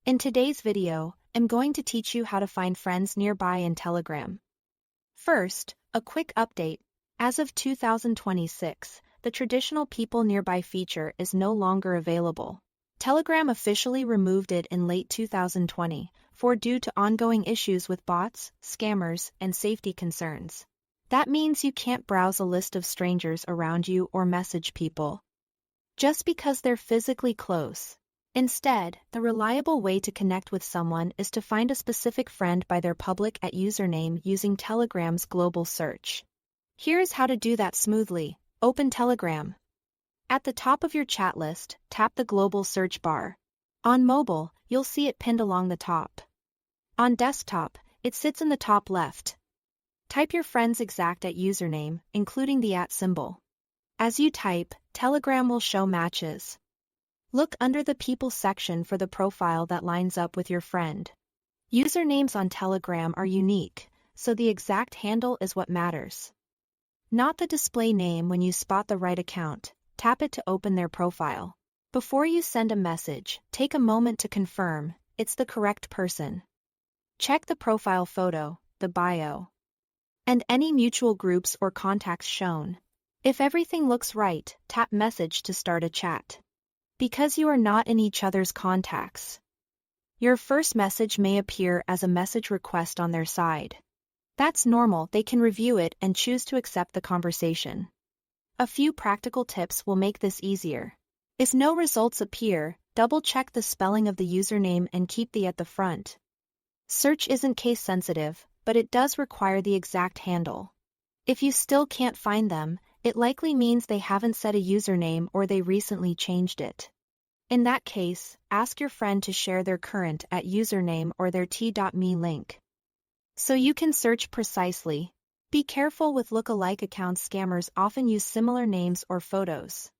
In today's video, I'm going to teach you how to find friends nearby in Telegram. First, a quick update. As of 2026, the traditional people nearby feature is no longer available. Telegram officially removed it in late 2024 due to ongoing issues with bots, scammers, and safety concerns. That means you can't browse a list of strangers around you or message people just because they're physically close. Instead, the reliable way to connect with someone is to find a specific friend by their public username using Telegram's global search. Here's how to do that smoothly. Open Telegram. At the top of your chat list, tap the global search bar. On mobile, you'll see it pinned along the top. On desktop, it sits in the top left. Type your friend's exact username, including the @ symbol. As you type, Telegram will show matches. Look under the People section for the profile that lines up with your friend. Usernames on Telegram are unique, so the exact handle is what matters. Not the display name. When you spot the right account, tap it to open their profile. Before you send a message, take a moment to confirm it's the correct person. Check the profile photo, the bio, and any mutual groups or contacts shown. If everything looks right, tap Message to start a chat. Because you are not in each other's contacts, your first message may appear as a message request on their side. That's normal. They can review it and choose to accept the conversation. A few practical tips will make this easier. If no results appear, double-check the spelling of the username and keep the at the front. Search isn't case-sensitive, but it does require the exact handle. If you still can't find them, it likely means they haven't set a username or they recently changed it. In that case, ask your friend to share their current username or their t.me link, so you can search precisely. Be careful with look-alike accounts. Scammers often use similar names or photos.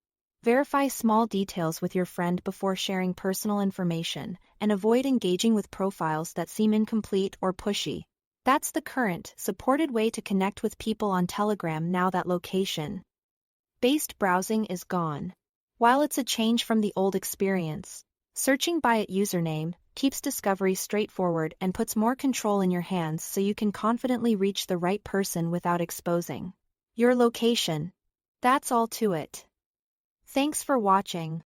Verify small details with your friend before sharing personal information, and avoid engaging with profiles that seem incomplete or pushy. That's the current, supported way to connect with people on Telegram now that location-based browsing is gone. While it's a change from the old experience, searching by username keeps discovery straightforward and puts more control in your hands so you can confidently reach the right person without exposing your location. That's all to it. Thanks for watching.